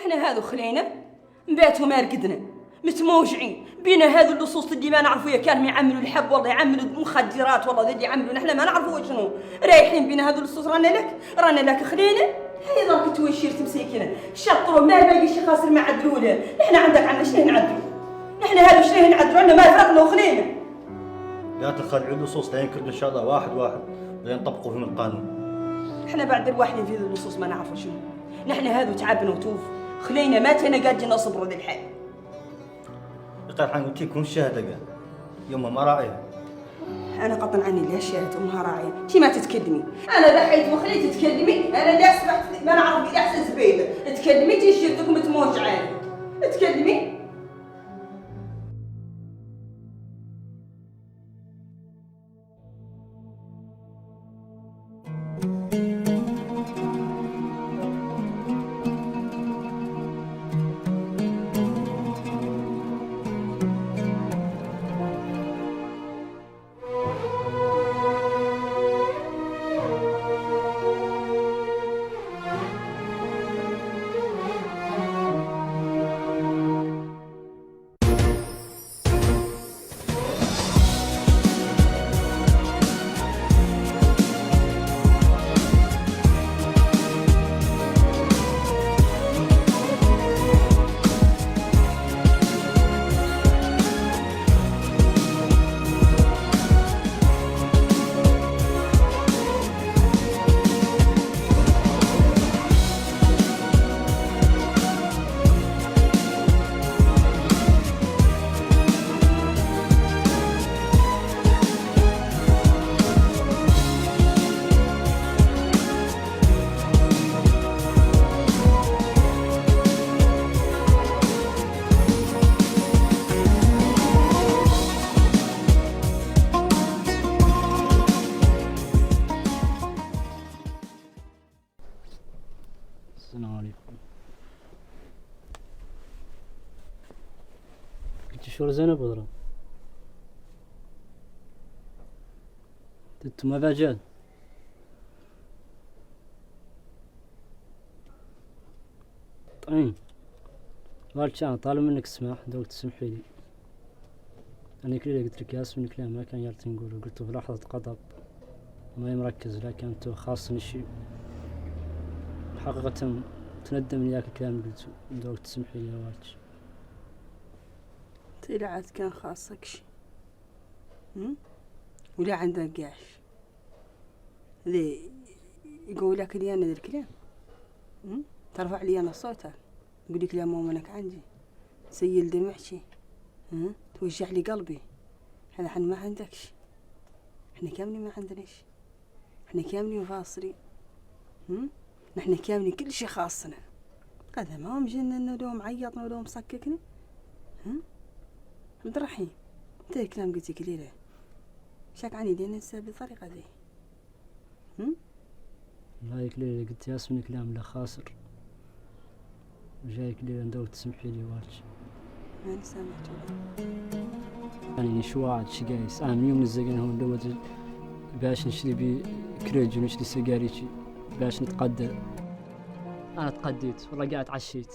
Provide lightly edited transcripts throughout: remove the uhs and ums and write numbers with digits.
احنا هذو خلينا نباتوا ما رقدنا متموجعين بينا هذو اللصوص اللي ما نعرفوا يا كانوا يعملوا الحب والله يعملوا مخدرات والله اللي يعملوا نحن ما نعرفوا شنو رايحين بينا هذو اللصوص رانا لك خلينا هي ضربت تويشير تمسكينا شطروا ما باقي شي خاسر ما عدلوا له نحن عندنا شنو نعدلوا نحن هذو شنو نعدلوا عندنا ما فرقنا وخلينا لا تخلعوا اللصوص لين كل ان شاء الله واحد لين طبقوا فيهم القانون. احنا بعد الواحد في ذو اللصوص ما نعرفوا شنو نحن هذو تعبنا وتوف خلينا ماتنا قال جينا نصبروا ذي الحال. يقال حن قلت لكم الشهاده قال يما ما راعيها. انا قطن عني لا شهاده امها راعيه انت ما تتكلمي انا بحيت وخليت تتكلمي انا لا سمحت ما نعرف بلا احسن زبيده تكلمي تيشيرتك متموجعين تكلمي. السلام عليكم. قلت شو زينب وضرب انتم ما باجال طيب والد كان طالب منك السماح دوك تسمحي لي انا كل اللي قلت لك ياس من كلام ما كان يارتي نقوله قلته في لحظة غضب ما مركز لكن انتو خاصني شيء حقيقة تندم من ياك الكلام اللي قلته دوك تسمحي لي يا والد. تيلا عاد كان خاصك شي ولا عندك قاش ذي يقول لك لي انا ذا الكلام ترفع لي انا صوتك يقول لك يا مؤمنك عندي سيل دمعتي توجع لي قلبي احنا ما عندكش احنا كاملين ما عندناش احنا كاملين فاصلين نحن كاملين كل شي خاصنا هذا ما هو مجننا ولو معيطنا ولو مسككنا عبد الرحيم انت الكلام قلتك ليه شاك عني دينا نسى بالطريقة ذي جايك ليه قلت ياسمين كلام لا خاسر وجايك ليه ندوك تسمحي لي والج ما سامعت يعني شو وعد شي قايس انا من يوم نزقنا هون دوت باش نشري بي كريج ونشري سيجاريتي باش نتقدى انا تقديت والله قاعد عشيت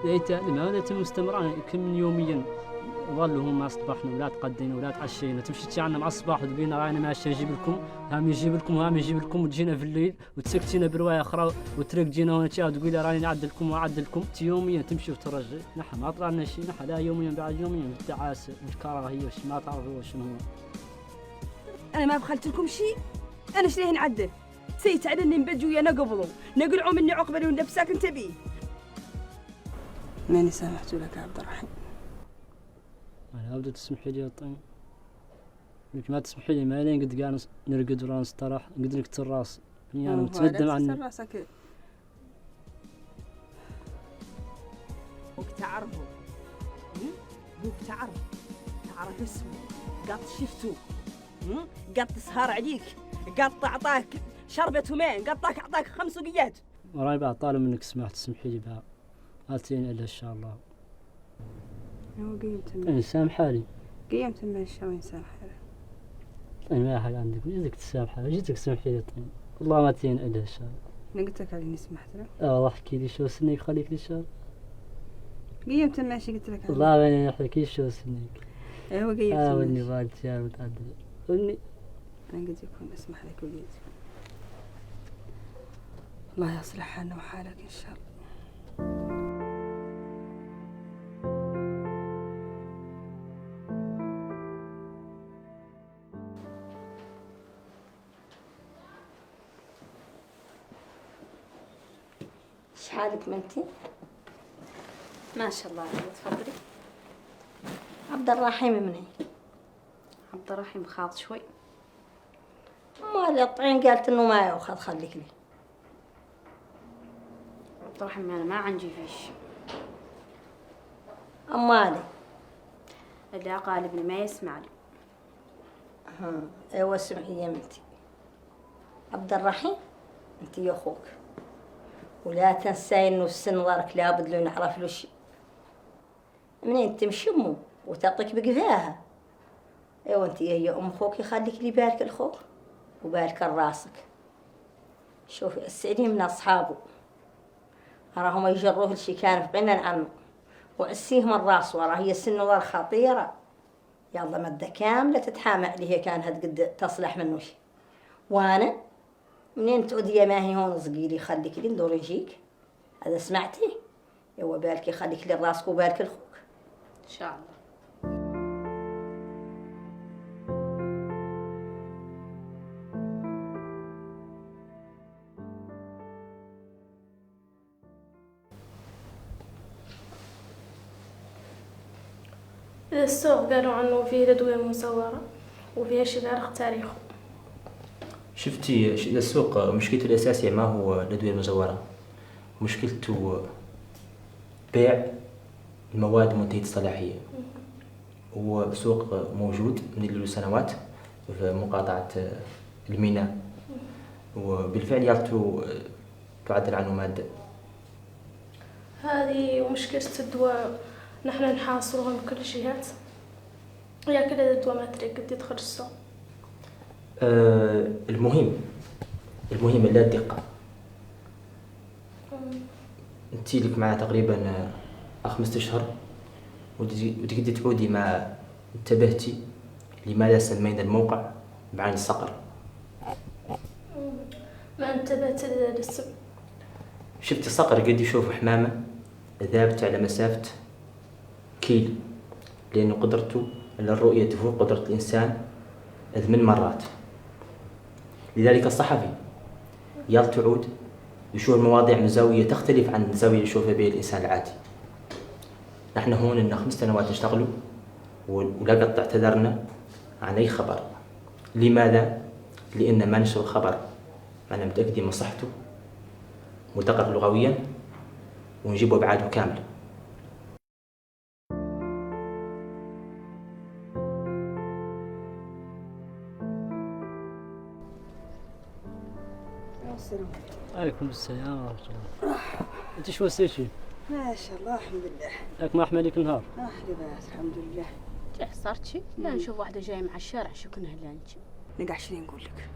لقيت لما مستمرين كم يوميا ظلوا هم ما اصبحنا ولا تقدينا ولا تعشينا تمشي تجعلنا مع الصباح وتبينا راينا ماشي نجيب لكم هام يجيب لكم وهام يجيب لكم وتجينا في الليل وتسكتينا بروايه اخرى وترك جينا هنا تقولي راني نعدلكم واعدلكم يوميا تمشي وترجع نحن ما طلعنا شيء نحن لا يوميا بعد يوميا التعاسه والكراهيه ما تعرفوا شنو هو. انا ما بخلت لكم شيء انا شليه نعدل سيت على اني نبجوا يا نقبضوا نقلعوا مني عقبه ونلبسك انت بيه ماني سامحت لك يا عبد الرحيم. أنا أبدأ تسمحي لي يا طيب لك ما تسمحي لي ما لين قد قاعد نرقد ولا نستراح قد نكتر راس يعني أنا متندم عني راسك بوك تعرفه بوك تعرف اسمه قط شفته قط سهر عليك قط أعطاك شربة ماء قطاك أعطاك 5 وقيات وراي بعد طالب منك سماح تسمحي لي بقى آتين إلا إن شاء الله. هو قيمت إنسان حالي قيمت من الشو إنسان حالي طيب ما حاجة عندك جيتك تسامحها جيتك تسمحي لي طيب والله ما تين إلا إن شاء الله. أنا قلت لك على إني سمحت له. والله احكي لي شو سنك خليك لي شهر قيمت ماشي قلت لك والله ما يحكيش شو سنك. ايوه قيمت واني ماشي. بالت يا متعدل واني انا قد يكون اسمح لك وقيت. الله يصلح حالنا وحالك ان شاء الله. شحالك بنتي؟ ما شاء الله عليك. تفضلي. عبد الرحيم مني. عبد الرحيم خاض شوي. مال الطعين قالت انه ما ياخذ خليك لي. عبد الرحيم انا ما عندي فيش. امالي. اللي قالبني ما يسمع لي. ايوه اسمعي يا بنتي. عبد الرحيم انت يا اخوك، ولا تنساي انه السن ضرك لابد لو نعرف له شي. منين تمشمه وتعطيك بقفاها. ايوه انت يا ام اخوك يخليك لي بارك الخوك وبارك راسك. شوفي السعيدين من اصحابه راهم يجروه لشي كان في غنى عنه وعسيه من راس وراه. هي السن ضر خطيره، يلا مده كامله تتحامى عليه كان هتقد تصلح منه شي. وانا منين تعودي يا ماهي هون صقيلي خليك لي ندور نجيك. هذا سمعتي؟ يوا بارك يخليك لي راسك وبارك لخوك ان شاء الله. السوق قالوا عنه فيه الأدوية مزورة وفيها شي بارخ تاريخه. شفتي السوق مشكلته الأساسية ما هو الأدوية المزورة، مشكلته بيع المواد منتهية الصلاحية. هو سوق موجود من سنوات في مقاطعة الميناء، وبالفعل يالتو تعدل عنه مادة. هذه مشكلة الدواء، نحن نحاصرها من كل جهات. يا كل الدواء ما تريد قد يدخل السوق. المهم لا الدقة. انتي لك معاه تقريبا 5 أشهر وتقدري تعودي ما انتبهتي لماذا سمينا الموقع بعين الصقر. ما انتبهت للسم. شفت الصقر قد يشوف حمامة ذابت على مسافة كيل، لأنه قدرته على الرؤية تفوق قدرة الإنسان 8 مرات. لذلك الصحفي تعود يشوف المواضيع من زاوية تختلف عن الزاوية اللي يشوفها بها الإنسان العادي. نحن هون إن 5 سنوات نشتغلوا ولا قد اعتذرنا عن أي خبر. لماذا؟ لأن ما نشر الخبر أنا متأكد من صحته، مدقق لغويا، ونجيب أبعاده كاملة. عليكم السلام ورحمة الله. انت شو وسيتي؟ ما شاء الله الحمد لله. ياك ما احملك نهار؟ لباس الحمد لله. كيف صارت شي؟ لا نشوف واحدة جاية مع الشارع شو كنا هلا نجي. نقع شنو نقول لك،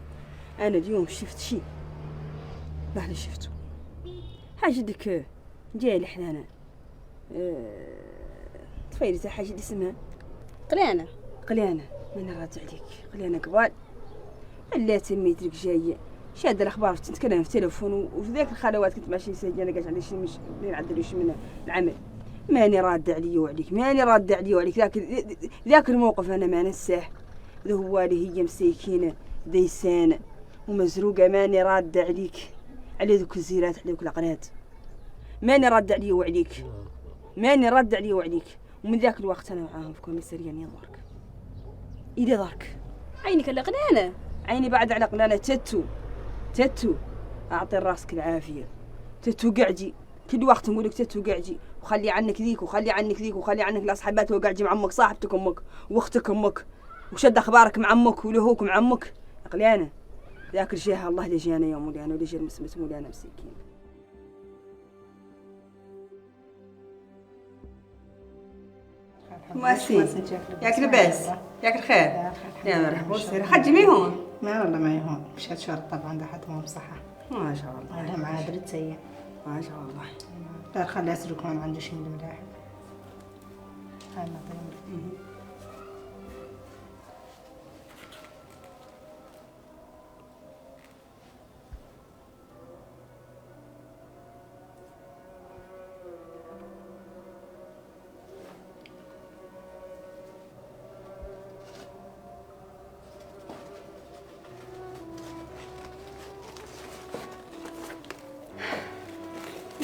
انا اليوم شفت شيء ما حد شفته. حاجه ديك جاي لحنانا طفيلة حاجه اللي اسمها قليانه. من راد عليك قليانه قبال لا تميت لك جايه شاد الاخبار تتكلم في التليفون وفي ذاك الخلوات كنت ماشي سجانه قاعد على شي مش نعدل شي من العمل. ماني راد علي وعليك، ماني راد علي وعليك. ذاك الموقف انا ما ننساه. ذو هو اللي هي مسيكينه ديسانه ومزروقه. ماني راد عليك على ذوك الزيرات على ذوك القنات. ماني راد علي وعليك، ماني راد علي وعليك. ومن ذاك الوقت انا معاهم في كوميساريه نظرك ايدي ضرك. عينك على قنانه، عيني بعد على قنانه. تتو اعطي راسك العافيه. تتو قعدي كل وقت نقول لك تتو قعدي، وخلي عنك ذيك وخلي عنك ذيك وخلي عنك الاصحابات وقعدي مع امك صاحبتك امك واختك امك وشد اخبارك مع امك ولهوك مع امك. قليانه ذاك الجاه الله اللي جانا يا مولانا ولا جا المسمس مولانا مسكين. ماسي ياك لباس ياك الخير يا مرحبا وسهلا. حجي مي هون؟ ما والله ما يهون، مشات شرط طبعا دحتهم بصحة. ما شاء الله. لهم عادل تسيء ما شاء الله. لا خلي أسلك هون عندي شيء ملاح. هاي ما طيب.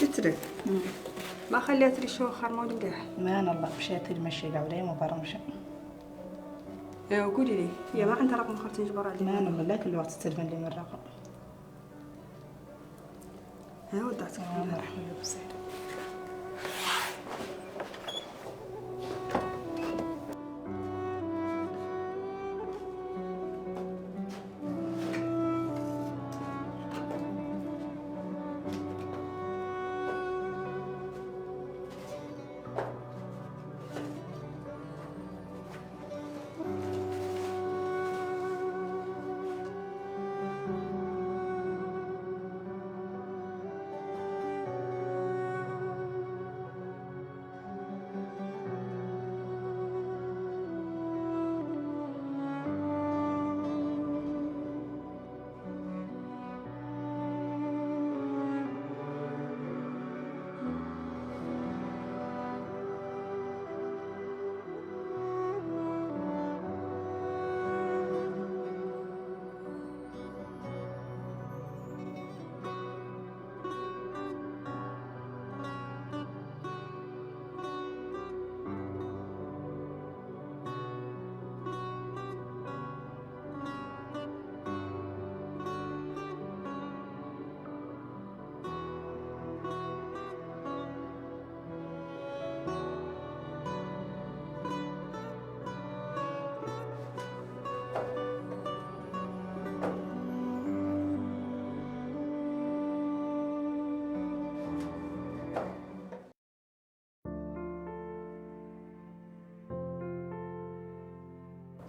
قلت لك ما خليت لي شوخر ما لقاه. ما أنا الله مشيت المشي قبلي وبرمشة. قولي لي هي ما عندها رقم خالتي نجبر عليه. ما أنا الله لا كل وقت تستلفن لي من الرقم. ودعتك الله يرحمه بصير.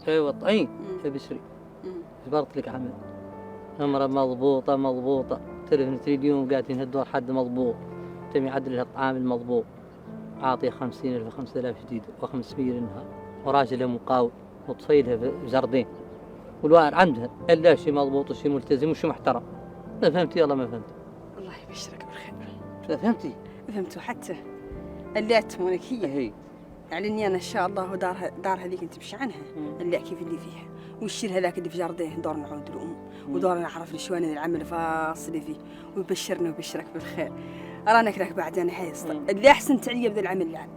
ايوه طيب يا بشري جبرت لك عمل امرأة مضبوطة تلفنت اليوم قاعدين هالدور حد مضبوط تم يعدل لها الطعام المضبوط عاطيه 50,000 5,000 جديد و500 لها وراجلها مقاول وطفيلها في جردين والوائر عندها الا شيء مضبوط وشيء ملتزم وشيء محترم. ما فهمتي والله ما فهمت. الله يبشرك بالخير. لا فهمتي؟ فهمت وحتى اللي تمونك هي يعني اني انا ان شاء الله دار هذيك انت تمشي عنها اللي كيف اللي فيها والشير هذاك اللي في جرديه دور نعود الام ودور نعرف الشوان العمل فاصلي فيه ويبشرنا ويبشرك بالخير. ارانا كذاك بعدين حيصل اللي احسن تعليا بذا العمل يعني.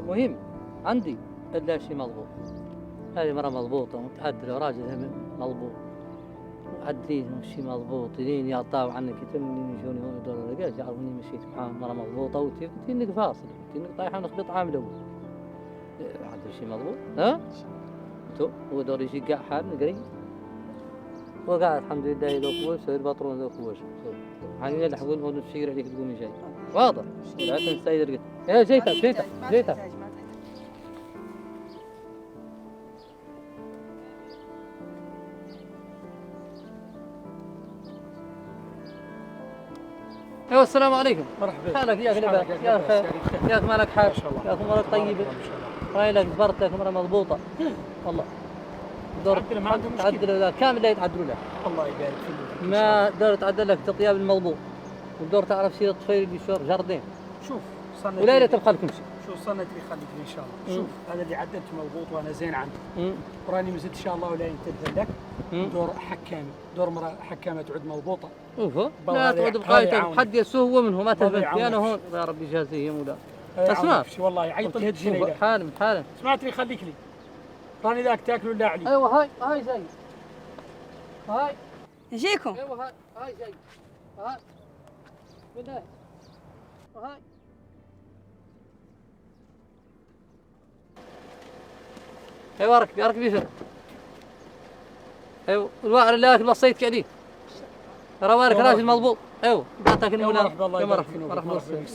المهم عندي الا شيء مضبوط. هذه مرة مضبوطة ومتعدلة وراجلها مضبوط معدلين شيء مضبوط لين يعطاوا عنك يتمني يجوني هون يدوروا رجال يعرفوني مشيت معاهم مرة مضبوطة وتي انك فاصل انك طايحة ونخبط عامل اول. عندي شيء مضبوط ها؟ تو هو دور يجي قاع حالنا قريب وقاعد الحمد لله ذوق وش البطرون ذوق وش يعني يلحقون هون الشير عليك تقومي جاي واضح لا تنسى قلت يا جيتها ايوه السلام عليكم. مرحبا. حالك يا اخي يا خير يا اخي مالك حال يا اخي مرة طيبة راي لك زبرت لك مرة مضبوطة والله دور تعدل له كامل لا يتعدلوا له الله يبارك فيك ما دور تعدل لك تطياب المضبوط ودور تعرف شيء الطفيل اللي شور جردين شوف صنعت ولا تبقى لكم شيء. شوف صنعت لي خليك ان شاء الله. شوف هذا اللي عدلت مضبوط وانا زين عنده وراني مزيد ان شاء الله ولا ينتبه لك دور حكامي دور مرة حكامة تعود مضبوطة اوه لا تعود بقايته حد يسوه منه ما تفهم انا هون يا ربي جازيه مولا اسمع والله عيط لي هالجنيه حالا سمعت لي خليك لي راني ذاك تاكلوا لا علي. ايوه هاي زي هاي يجيكم ايوه هاي زي هاي بالله هاي ايوه ركب يفر ايوه الواعر اللي اكل بصيت كعدي روارك راجل مضبوط ايوه قاعد تاكل مولا مرحبا الله يبارك فيك.